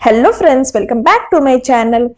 Hello friends, welcome back to my channel.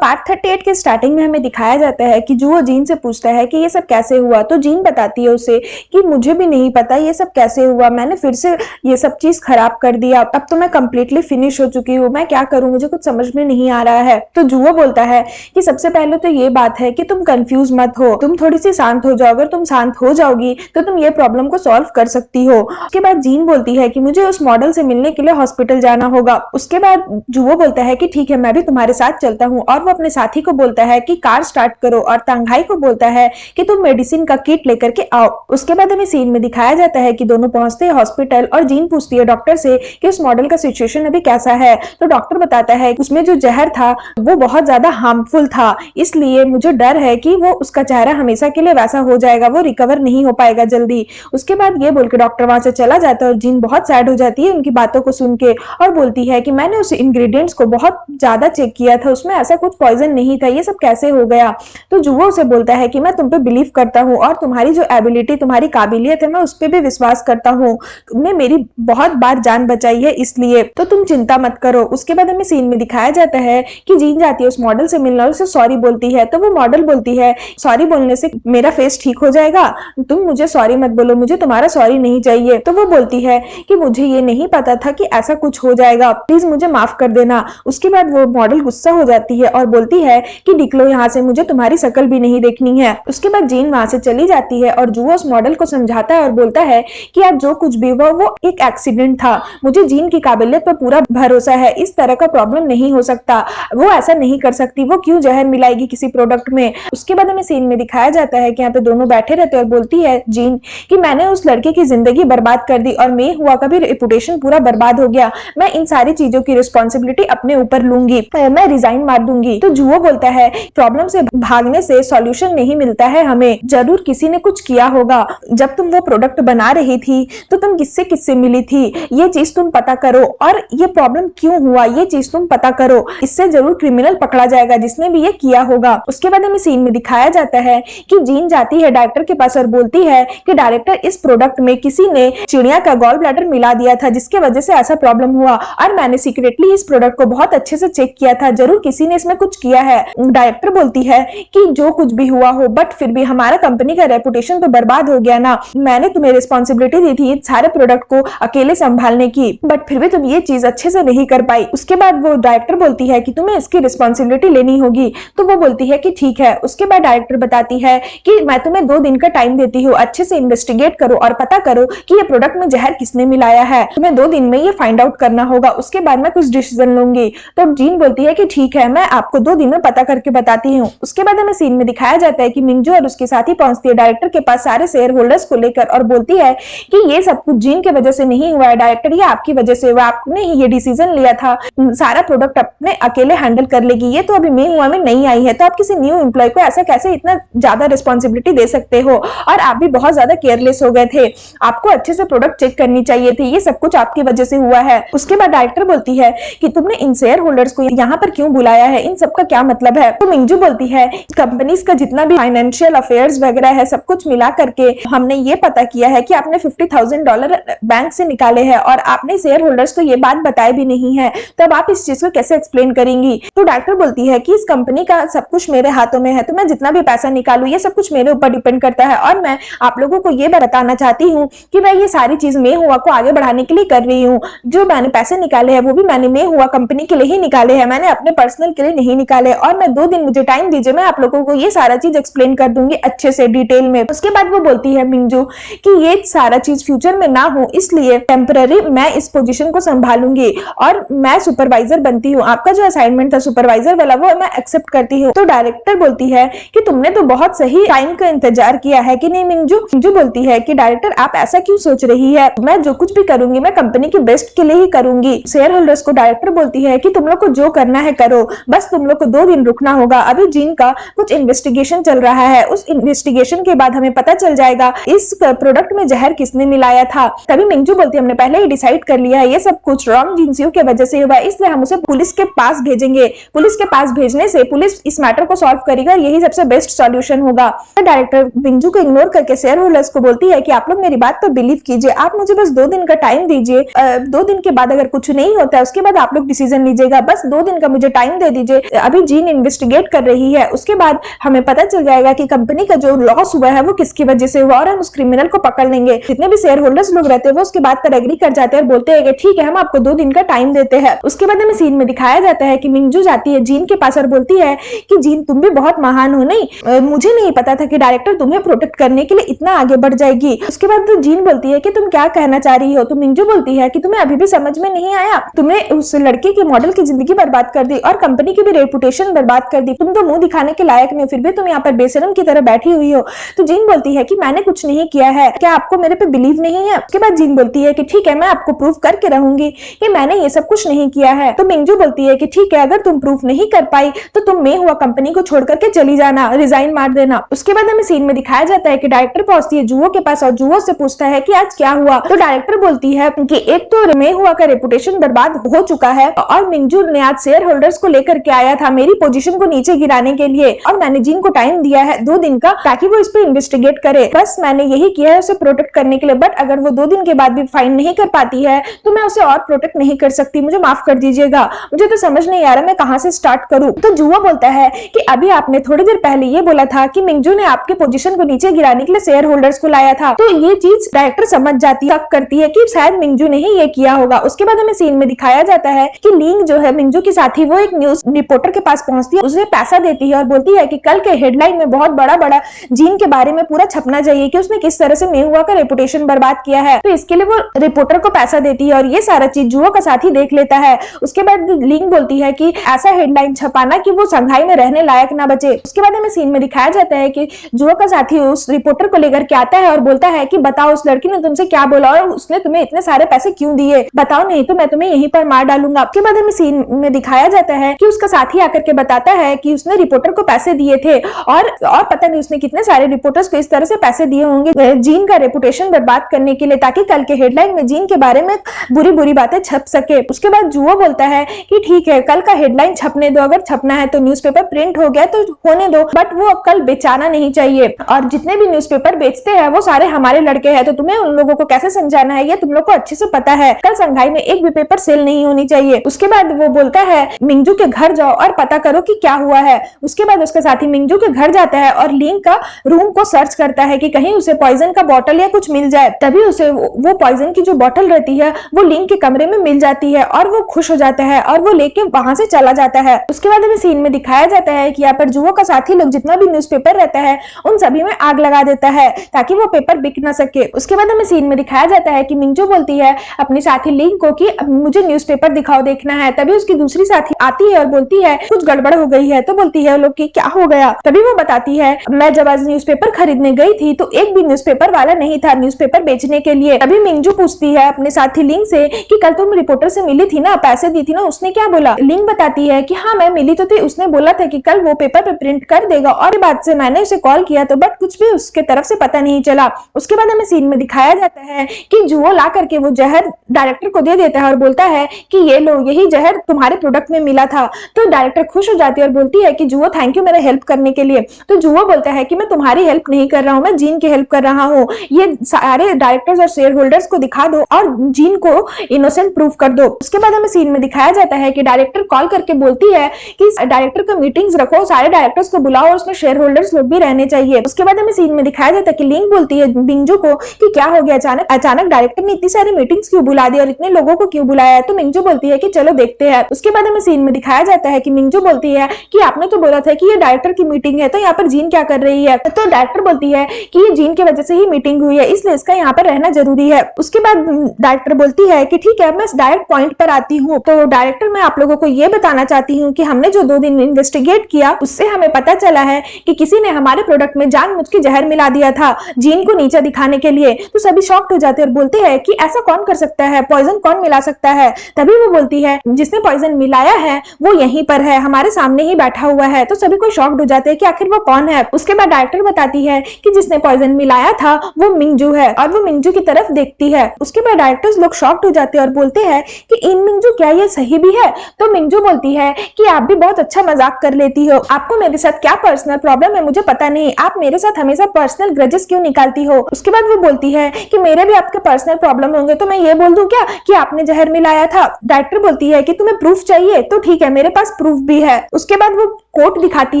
Part 38 के starting में हमें दिखाया जाता है कि जुवो जीन से पूछता है कि ये सब कैसे हुआ। तो जीन बताती है उसे कि मुझे भी नहीं पता ये सब कैसे हुआ, मैंने फिर से ये सब चीज खराब कर दिया, अब तो मैं कंप्लीटली फिनिश हो चुकी हूँ, मैं क्या करूँ, मुझे कुछ समझ में नहीं आ रहा है। तो जुवो बोलता है कि सबसे पहले तो ये बात है कि तुम कंफ्यूज मत हो, तुम थोड़ी सी शांत हो जाओ, अगर तुम शांत हो जाओगी तो तुम ये प्रॉब्लम को सॉल्व कर सकती हो। उसके बाद जीन बोलती है कि मुझे उस मॉडल से मिलने के लिए हॉस्पिटल जाना होगा। उसके बाद जुवो बोलता है कि ठीक है, मैं भी तुम्हारे साथ चलता हूँ, और वो अपने साथी को बोलता है कि कार स्टार्ट करो, और तंघाई को बोलता है कि तुम मेडिसिन का किट लेकर के आओ। उसके बाद हमें सीन में दिखाया जाता है कि दोनों पहुंचते हैं हॉस्पिटल, और जीन पूछती है डॉक्टर से कि उस मॉडल का सिचुएशन अभी कैसा है। तो डॉक्टर बताता है उसमें जो जहर था वो बहुत ज्यादा हार्मफुल था, इसलिए मुझे डर है कि वो उसका चेहरा हमेशा के लिए वैसा हो जाएगा, वो रिकवर नहीं हो पाएगा जल्दी। उसके बाद ये बोल के डॉक्टर वहां से चला जाता है, और जीन बहुत सैड हो जाती है उनकी बातों को सुन के, और बोलती है कि मैंने उस इंग्रेडिएंट्स को बहुत ज्यादा चेक किया था, उसमें ऐसा कुछ पॉइजन नहीं था, ये सब कैसे हो गया। तो जुवो उसे बोलता है कि मैं तुम पे बिलीव करता हूँ, और तुम्हारी जो एबिलिटी, तुम्हारी काबिलियत है, मैं उस पे भी विश्वास करता हूँ, तुमने मेरी बहुत बार जान बचाई है, इसलिए तो तुम चिंता मत करो। उसके बाद हमें सीन में दिखाया जाता है कि जीन जाती है उस मॉडल से मिलने और उसे सॉरी बोलती है। तो वो मॉडल बोलती है सॉरी बोलने से मेरा फेस ठीक हो जाएगा, तुम मुझे सॉरी मत बोलो, मुझे तुम्हारा सॉरी नहीं चाहिए। तो वो बोलती है कि मुझे ये नहीं पता था कि ऐसा कुछ हो जाएगा, प्लीज मुझे माफ कर देना। उसके बाद वो मॉडल गुस्सा हो जाती है और बोलती है कि निकलो यहाँ से, मुझे तुम्हारी शक्ल भी नहीं देखनी है। उसके बाद जीन वहां से चली जाती है, और जुवो उस मॉडल को समझाता है और बोलता है कि यार जो कुछ भी हुआ वो एक एक्सीडेंट था, मुझे जीन की काबिलियत पर पूरा भरोसा है, इस तरह का प्रॉब्लम नहीं हो सकता, वो ऐसा नहीं कर सकती, वो क्यों जहर मिलाएगी किसी प्रोडक्ट में। उसके बाद हमें सीन में दिखाया जाता है कि यहाँ पे दोनों बैठे रहते हैं, और बोलती है जीन कि मैंने उस लड़के की जिंदगी बर्बाद कर दी, और मे हुआ का भी रेपुटेशन पूरा बर्बाद हो गया, मैं इन सारी चीजों की रिस्पॉन्सिबिलिटी अपने ऊपर लूंगी, मैं रिजाइन मार दूंगी। तो जुवो बोलता है प्रॉब्लम से भागने से सॉल्यूशन नहीं मिलता है, हमें जरूर किसी ने कुछ किया होगा, जब तुम वो प्रोडक्ट बना रही थी तो तुम किससे किससे मिली थी, ये चीज तुम पता करो, और ये प्रॉब्लम क्यों हुआ ये चीज तुम पता करो, इससे जरूर क्रिमिनल पकड़ा जाएगा जिसने भी ये किया होगा। उसके बाद हमें सीन में दिखाया जाता है कि जीन जाती है डायरेक्टर के पास और बोलती है कि डायरेक्टर, इस प्रोडक्ट में किसी ने चिड़िया का गॉल ब्लैडर मिला दिया था, जिसके वजह से ऐसा प्रॉब्लम हुआ, और मैंने सीक्रेटली इस प्रोडक्ट को बहुत अच्छे से चेक किया था, जरूर किसी ने इसमें कुछ किया है। डायरेक्टर बोलती है कि जो कुछ भी हुआ हो, बट फिर भी हमारा कंपनी का रेपुटेशन तो बर्बाद हो गया ना, मैंने तुम्हें रिस्पॉन्सिबिलिटी दी थी सारे प्रोडक्ट को अकेले संभालने की, बट फिर भी तुम ये चीज अच्छे से नहीं कर पाई। उसके बाद वो डायरेक्टर बोलती है कि तुम्हें इसकी रिस्पॉन्सिबिलिटी लेनी होगी। तो वो बोलती है कि ठीक है। उसके बाद डायरेक्टर बताती है कि मैं तुम्हें 2 दिन का टाइम देती हूँ, अच्छे से इन्वेस्टिगेट करो और पता करो कि ये प्रोडक्ट में जहर किसने मिलाया है, तुम्हें 2 दिन में ये फाइंड आउट करना होगा, उसके बाद मैं कुछ डिसीजन लूंगी। तो जीन बोलती है कि ठीक है, मैं आपको 2 दिन में पता करके बताती हूँ। उसके बाद हमें सीन में दिखाया जाता है कि मिंजू और उसके साथी पहुंचती है डायरेक्टर के पास सारे शेयर होल्डर्स को लेकर, और बोलती है कि ये सब कुछ जीन के वजह से नहीं हुआ है डायरेक्टर, ये आपकी वजह से हुआ, आपने ही ये डिसीजन लिया था, सारा प्रोडक्ट अपने अकेले हैंडल कर लेगी, ये तो अभी मे हुआ में नहीं आई है, तो आप किसी न्यू एम्प्लॉय को ऐसा कैसे इतना ज्यादा रिस्पॉन्सिबिलिटी दे सकते हो, और आप भी बहुत ज्यादा केयरलेस हो गए थे, आपको अच्छे से प्रोडक्ट चेक करनी चाहिए थी, ये सब कुछ आपकी वजह से हुआ है। उसके बाद डायरेक्टर बोलती है कि तुमने इन शेयर होल्डर्स को यहाँ पर क्यों बुलाया है, इन सबका क्या मतलब है। तो मिंजू बोलती है कंपनीज का जितना भी फाइनेंशियल अफेयर्स वगैरह है सब कुछ मिला करके हमने ये पता किया है कि आपने $50,000 बैंक से निकाले हैं, और आपने शेयर होल्डर्स को ये बात बताए भी नहीं है, तब आप इस चीज को कैसे एक्सप्लेन करेंगी। तो डायरेक्टर बोलती है कि इस कंपनी का सब कुछ मेरे हाथों में है, तो मैं जितना भी पैसा निकालूं ये सब कुछ मेरे ऊपर डिपेंड करता है, और मैं आप लोगों को ये बताना चाहती हूँ कि मैं ये सारी चीज मे हुआ को आगे बढ़ाने के लिए कर रही हूँ, जो मैंने पैसे निकाले हैं वो भी मैंने मे हुआ कंपनी के लिए ही निकाले हैं, मैंने अपने पर्सनल के लिए नहीं निकाले, और मैं 2 दिन मुझे टाइम दीजिए, मैं आप लोगों को ये सारा चीज एक्सप्लेन कर दूंगी अच्छे से डिटेल में। उसके बाद वो बोलती है मिंजू कि ये सारा चीज फ्यूचर में ना हो, इसलिए टेम्पररी मैं इस पोजीशन को संभालूंगी, और मैं सुपरवाइजर बनती हूँ, आपका जो असाइनमेंट था सुपरवाइजर वाला वो मैं एक्सेप्ट करती हूँ। तो डायरेक्टर बोलती है कि तुमने तो बहुत सही टाइम का इंतजार किया है कि नहीं मिंजू। मिंजू बोलती है कि डायरेक्टर आप ऐसा क्यों सोच रही है, मैं जो कुछ भी करूंगी मैं कंपनी के बेस्ट के लिए ही करूंगी। शेयर होल्डर्स को डायरेक्टर बोलती है कि तुम लोग को जो करना है करो, बस तुम लोग लोग को 2 दिन रुकना होगा, अभी जीन का कुछ इन्वेस्टिगेशन चल रहा है, उस इन्वेस्टिगेशन के बाद हमें पता चल जाएगा इस प्रोडक्ट में जहर किसने मिलाया था। तभी मिंजू बोलती है हमने पहले ही डिसाइड कर लिया है, ये सब कुछ रॉन्ग जिनसियो की वजह से हुआ, इसलिए हम उसे पुलिस के पास भेजेंगे। पुलिस के पास भेजने से पुलिस इस मैटर को सॉल्व करेगा, यही सबसे बेस्ट सॉल्यूशन होगा। डायरेक्टर मिंजू को इग्नोर करके शेयर होल्डर्स को बोलती है कि आप लोग मेरी बात पर बिलीव कीजिए, आप मुझे बस 2 दिन का टाइम दीजिए, 2 दिन के बाद अगर कुछ नहीं होता है उसके बाद आप लोग डिसीजन लीजिएगा, बस 2 दिन का मुझे टाइम दे दीजिए। अभी जीन इन्वेस्टिगेट कर रही है, उसके बाद हमें पता चल जाएगा कि कंपनी का जो लॉस हुआ है वो किसकी वजह से हुआ और हम उस क्रिमिनल को पकड़ लेंगे। जितने भी शेयर होल्डर्स लोग रहते हैं वो उसके बात पर एग्री कर जाते हैं और बोलते हैं कि ठीक है हम आपको 2 दिन का टाइम देते हैं। उसके बाद हमें सीन में दिखाया जाता है कि मिंजू जाती है जीन के पास और बोलती है कि जीन तुम भी बहुत महान हो, नहीं मुझे नहीं पता था कि डायरेक्टर तुम्हें प्रोटेक्ट करने के लिए इतना आगे बढ़ जाएगी। उसके बाद तो जीन बोलती है कि तुम क्या कहना चाह रही हो, तो मिंजू बोलती है कि तुम्हें अभी भी समझ में नहीं आया, तुमने उस लड़के के मॉडल की जिंदगी बर्बाद कर दी और कंपनी की भी रेपुटेशन बर्बाद कर दी, तुम तो मुंह दिखाने के लायक नहीं, फिर भी तुम यहाँ पर बेशरम की तरह बैठी हुई हो। तो जीन बोलती है कि मैंने कुछ नहीं किया है, क्या आपको मेरे पे बिलीव नहीं है? उसके बाद जीन बोलती है कि ठीक है मैं आपको प्रूफ करके रहूंगी कि मैंने ये सब कुछ नहीं किया है। तो मिंजू बोलती है कि ठीक है अगर तुम प्रूफ नहीं कर पाई तो तुम में हुआ कंपनी को छोड़ करके चली जाना, रिजाइन मार देना। उसके बाद हमें सीन में दिखाया जाता है कि डायरेक्टर पहुंचती है जुओ के पास और जुओ से पूछता है कि आज क्या हुआ। तो डायरेक्टर बोलती है कि एक तो में हुआ का रेपुटेशन बर्बाद हो चुका है और मिंजू ने आज शेयर होल्डर्स को लेकर के आया था मेरी पोजीशन को नीचे गिराने के लिए, और मैंने जिन को टाइम दिया है 2 दिन का ताकि वो इस पे इन्वेस्टिगेट करे, बस मैंने यही किया है उसे प्रोटेक्ट करने के लिए। बट अगर वो 2 दिन के बाद भी फाइंड नहीं कर पाती है तो मैं उसे और प्रोटेक्ट नहीं कर सकती, मुझे माफ कर दीजिएगा, मुझे तो समझ नहीं आ रहा मैं कहां से स्टार्ट करूं। तो जुआ बोलता है कि अभी आपने थोड़ी देर पहले ये बोला था कि मिंजू ने आपके पोजीशन को नीचे गिराने के लिए शेयर होल्डर्स को लाया था, तो ये चीज डायरेक्टर समझ जाती है, करती है कि शायद मिंजू ने ही ये किया होगा। उसके बाद हमें सीन में दिखाया जाता है कि लिंग जो है मिंजू की साथी वो एक न्यूज रिपोर्टर के पास पहुंचती है, उसे पैसा देती है और बोलती है कि कल के हेडलाइन में बहुत बड़ा बड़ा जीन के बारे में पूरा छपना चाहिए कि उसने किस तरह से मेहुआ का रेपुटेशन बर्बाद किया है। तो इसके लिए वो रिपोर्टर को पैसा देती है और ये सारा चीज जुओ का साथी देख लेता है। उसके बाद लिंग बोलती है कि ऐसा हेडलाइन छपाना कि वो संघाई में रहने लायक ना बचे। उसके बाद हमें सीन में दिखाया जाता है कि जुओ का साथी उस रिपोर्टर को लेकर के आता है और बोलता है कि बताओ उस लड़की ने तुमसे क्या बोला और उसने तुम्हें इतने सारे पैसे क्यों दिए, बताओ नहीं तो मैं तुम्हें यहीं पर मार डालूंगा। उसके बाद हमें सीन में दिखाया जाता है कि उसका साथी आकर के बताता है कि उसने रिपोर्टर को पैसे दिए थे और पता नहीं उसने कितने सारे रिपोर्टर्स को इस तरह से पैसे दिए होंगे जीन का रेपुटेशन बर्बाद करने के लिए, ताकि कल के हेडलाइन में जीन के बारे में बुरी बुरी बातें छप सके। उसके बाद जुओ बोलता है कि ठीक है कल का हेडलाइन छपने दो, अगर छपना है तो न्यूज़पेपर प्रिंट हो गया तो होने दो, बट वो अब कल बेचाना नहीं चाहिए, और जितने भी न्यूज़पेपर बेचते हैं वो सारे हमारे लड़के हैं, तो तुम्हें उन लोगों को कैसे समझाना है ये तुम लोग को अच्छे से पता है, कल संघाई में एक भी पेपर सेल नहीं होनी चाहिए। उसके बाद वो बोलता है मिंजू के घर जाओ और पता करो कि क्या हुआ है। उसके बाद उसका साथी मिंजू के घर जाता है और लिंग का रूम को सर्च करता है कि कहीं उसे पॉइजन का बॉटल या कुछ मिल जाए। तभी उसे वो पॉइजन की जो बॉटल रहती है वो लिंग के कमरे में मिल जाती है और वो खुश हो जाता है और वो लेके वहां से चला जाता है। उसके बाद हमें सीन में दिखाया जाता है कि यहाँ पर जुओ का साथी लोग जितना भी न्यूज़पेपर रहता है उन सभी में आग लगा देता है ताकि वो पेपर बिक ना सके। उसके बाद हमें सीन में दिखाया जाता है कि मिंजू बोलती है अपनी साथी लिंग को कि मुझे न्यूज़पेपर दिखाओ देखना है। तभी उसकी दूसरी साथी आती है और बोलती है कुछ गड़बड़ हो गई है। तो बोलती है लोग कि क्या हो गया। तभी वो बताती है मैं जब आज न्यूज़पेपर खरीदने गई थी तो एक भी न्यूज़पेपर वाला नहीं था न्यूज़पेपर बेचने के लिए। तभी मिंजू पूछती है अपने साथी लिंग से कि कल तुम रिपोर्टर से मिली थी ना, पैसे दी थी ना, उसने क्या बोला। लिंग बताती है कि हाँ मैं मिली तो थी, उसने बोला था कि कल वो पेपर पे प्रिंट कर देगा और बाद से मैंने उसे कॉल किया तो बट कुछ भी उसके तरफ से पता नहीं चला। उसके बाद हमें सीन में दिखाया जाता है कि जुओ ला करके वो जहर डायरेक्टर को दे देता है और बोलता है कि ये लो यही जहर तुम्हारे प्रोडक्ट में मिला था। तो डायरेक्टर खुश हो जाती है और बोलती है कि जुओ थैंक यू मेरे हेल्प करने के लिए। तो जुओ बोलता है कि मैं तुम्हारी हेल्प नहीं कर रहा हूँ, मैं जीन की हेल्प कर रहा हूँ, ये सारे डायरेक्टर्स और शेयर होल्डर्स को दिखा दो और जीन को इनोसेंट प्रूफ कर दो। उसके बाद हमें सीन में दिखाया जाता है कि डायरेक्टर कॉल करके बोलती है कि डायरेक्टर का मीटिंग्स रखो, सारे डायरेक्टर्स को बुलाओ और उसमें शेयर होल्डर्स लोग भी रहने चाहिए। उसके बाद हमें सीन में दिखाया जाता है कि लिंग बोलती है मिंजू को कि क्या हो गया, अचानक डायरेक्टर ने इतनी सारी मीटिंग्स क्यों बुला दी और इतने लोगों को क्यों बुलाया। तो मिंजू बोलती है कि चलो देखते हैं। उसके बाद हमें सीन में दिखाया जाता है कि मिंजू बोलती है कि आपने तो बोला था कि ये डायरेक्टर की मीटिंग है तो यहाँ पर जीन क्या कर रही है। तो डायरेक्टर बोलती है कि ये जीन की वजह से ही मीटिंग हुई है इसलिए इसका यहाँ पर रहना जरूरी है। उसके बाद डायरेक्टर बोलती है कि ठीक है मैं डायरेक्ट पॉइंट पर आती हूँ। तो डायरेक्टर मैं आप लोगों को ये बताना चाहती हूँ कि हमने जो 2 दिन इन्वेस्टिगेट किया उससे हमें पता चला है कि किसी ने हमारे प्रोडक्ट में जानबूझ के जहर मिला दिया था जीन को नीचे दिखाने के लिए। तो सभी शॉक्ड हो जाते हैं और बोलते हैं कि ऐसा कौन कर सकता है, पॉइजन कौन मिला सकता है। तभी वो बोलती है जिसने पॉइजन मिलाया है वो यहीं पर पर है, हमारे सामने ही बैठा हुआ है। तो सभी को शॉक्ड हो जाते हैं कि आखिर वो कौन है। उसके बाद डायरेक्टर बताती है कि जिसने पॉइजन मिलाया था वो मिंगजू है और वो मिंगजू की तरफ देखती है। उसके बाद डायरेक्टर्स लोग शॉक्ड हो जाते हैं और बोलते हैं कि इन मिंगजू क्या ये सही भी है? तो मिंगजू बोलती है कि आप भी बहुत अच्छा मजाक कर लेती हो, आपको मेरे साथ क्या पर्सनल प्रॉब्लम है मुझे पता नहीं, आप मेरे साथ हमेशा पर्सनल ग्रजेस क्यों निकालती हो? उसके बाद वो बोलती है कि मेरे भी आपके पर्सनल प्रॉब्लम होंगे तो मैं ये बोल दूं क्या कि आपने जहर मिलाया था? डायरेक्टर बोलती है कि तुम्हें प्रूफ चाहिए तो ठीक है, मेरे पास प्रूफ भी है। उसके बाद वो कोट दिखाती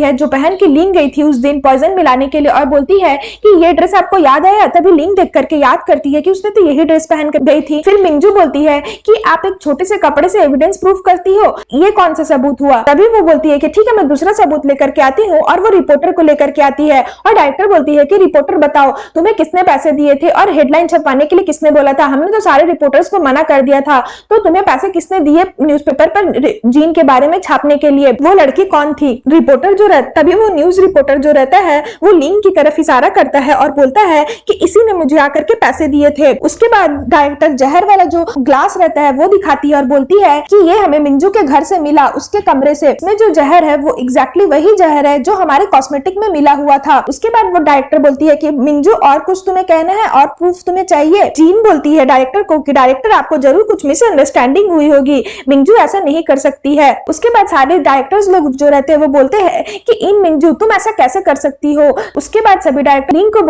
है जो पहन के लिंग गई थी उस दिन पॉइजन मिलाने के लिए और बोलती है कि ये ड्रेस आपको याद आया? तभी लिंग देख करके याद करती है कि उसने तो यही ड्रेस पहन कर गई थी। फिर मिंगजू बोलती है कि आप एक छोटे से कपड़े से एविडेंस प्रूफ करती हो, ये कौन सा सबूत हुआ? तभी वो बोलती है कि ठीक है मैं दूसरा सबूत लेकर के आती हूँ और वो रिपोर्टर को लेकर के आती है और डायरेक्टर बोलती है कि रिपोर्टर बताओ तुम्हें किसने पैसे दिए थे और हेडलाइन छपवाने के लिए किसने बोला था? हमने तो सारे रिपोर्टर्स को मना कर दिया था, तो तुम्हें पैसे किसने दिए न्यूज़पेपर पर जीन के बारे में छापने के लिए? वो लड़की कौन थी? रिपोर्टर जो रहता, तभी वो न्यूज रिपोर्टर जो रहता है वो लिंग की तरफ इशारा करता है और बोलता है कि इसी ने मुझे आकर के पैसे दिए थे। उसके बाद डायरेक्टर जहर वाला जो ग्लास रहता है वो दिखाती है और बोलती है कि ये हमें मिंजू के घर से मिला, उसके कमरे से। इसमें जो जहर है वो एग्जैक्टली वही जहर है जो हमारे कॉस्मेटिक में मिला हुआ था। उसके बाद वो डायरेक्टर बोलती है कि मिंजू और कुछ तुम्हें कहना है और प्रूफ तुम्हें चाहिए? जीन बोलती है डायरेक्टर को कि डायरेक्टर आपको जरूर कुछ मिसअंडरस्टैंडिंग हुई होगी, मिंजू ऐसा नहीं कर सकती है। उसके बाद सारे डायरेक्टर्स लोग जो रहते हैं वो बोलते हैं कि इन मिंजू तुम ऐसा कैसे कर सकती हो? उसके बाद सभी डायरेक्टर लिंग को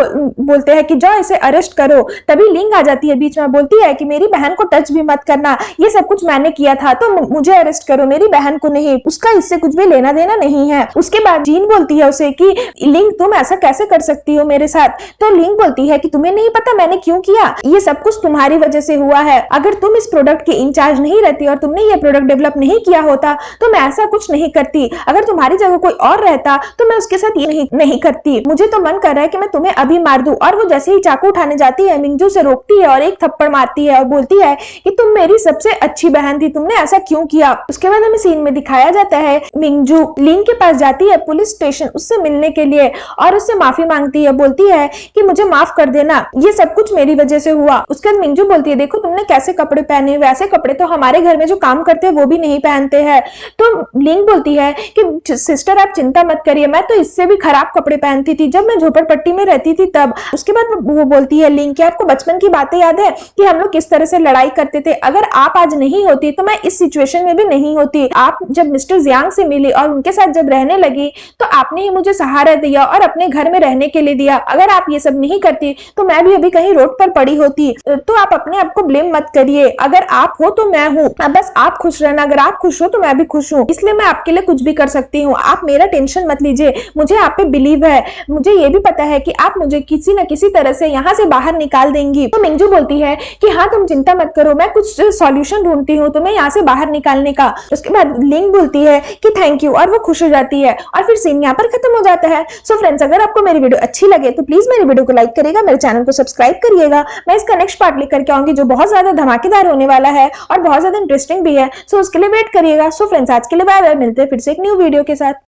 बोलते हैं कि जाओ इसे अरेस्ट करो। तभी लिंग आ जाती है बीच में, बोलती है कि मेरी बहन को टच भी मत करना, ये सब कुछ मैंने किया था तो मुझे अरेस्ट करो, मेरी बहन को नहीं, उसका इससे कुछ भी लेना देना नहीं है। उसके बाद जीन बोलती है उसे कि लिंग तुम ऐसा कैसे कर सकती हो मेरे साथ? तो लिंग बोलती है कि तुम्हें नहीं पता मैंने क्यों किया, ये सब कुछ तुम्हारी वजह से हुआ है। अगर तुम इस प्रोडक्ट की इंचार्ज नहीं रहती और तुमने ये प्रोडक्ट डेवलप नहीं किया होता तो मैं ऐसा कुछ नहीं करती। अगर तुम्हारी जगह कोई और रहता तो मैं उसके साथ ये नहीं करती। मुझे तो मन कर रहा है कि मैं तुम्हें अभी मार दूं। और वो जैसे ही चाकू उठाने जाती है मिंजू से रोकती है और एक थप्पड़ मारती है और बोलती है कि तुम मेरी सबसे अच्छी बहन थी, तुमने ऐसा क्यों किया? उसके बाद हमें सीन में दिखाया जाता है मिंजू लिंग के पास जाती है पुलिस स्टेशन उससे मिलने के लिए और उससे माफी मांगती है, बोलती है कि मुझे माफ कर देना, ये सब कुछ मेरी वजह से हुआ। उसके बाद मिंजू बोलती है देखो तुमने कैसे कपड़े पहने, वैसे कपड़े तो हमारे घर में जो काम करते हैं वो भी नहीं पहनते हैं। तो लिंग बोलती है कि सिस्टर आप चिंता मत करिए, मैं तो इससे भी खराब कपड़े पहनती थी जब मैं झोपड़पट्टी में रहती थी तब। उसके बाद वो बोलती है लिंग कि आपको बचपन की बातें याद है कि हम लोग किस तरह से लड़ाई करते थे? अगर आप आज नहीं होती तो मैं इस सिचुएशन में भी नहीं होती। आप जब मिस्टर जियांग से मिली और उनके साथ जब रहने लगी तो आपने ही मुझे सहारा दिया और अपने घर में रहने के लिए दिया। अगर आप ये सब नहीं करती तो मैं भी अभी कहीं रोड पर पड़ी होती। तो आप अपने आप को ब्लेम मत करिए, अगर आप हो तो मैं हूँ, बस आप खुश रहना, अगर आप खुश हो तो मैं भी खुश हूँ, इसलिए मैं आपके लिए कुछ भी कर सकती हूँ, आप मेरा टेंशन मत लीजिए, मुझे आप पे बिलीव है, मुझे ये भी पता है कि आप मुझे किसी न किसी तरह से यहाँ से बाहर निकाल देंगी। तो मिंजू बोलती है कि हाँ तुम चिंता मत करो, मैं कुछ सॉल्यूशन ढूंढती हूँ तुम्हें यहाँ से बाहर निकालने का। उसके बाद लिंग बोलती है कि थैंक यू और वो खुश हो जाती है और फिर सीन यहाँ पर खत्म हो जाता है। सो फ्रेंड्स अगर आपको मेरी वीडियो अच्छी लगे तो प्लीज मेरी वीडियो को लाइक करिएगा, मेरे चैनल को सब्सक्राइब करिएगा। मैं इसका नेक्स्ट पार्ट लेकर के आऊंगी जो बहुत ज्यादा धमाकेदार होने वाला है और बहुत ज्यादा इंटरेस्टिंग भी है, सो उसके लिए वेट करिएगा। सो फ्रेंड्स आज के लिए बाय बाय, मिलते हैं फिर से एक न्यू वीडियो के साथ।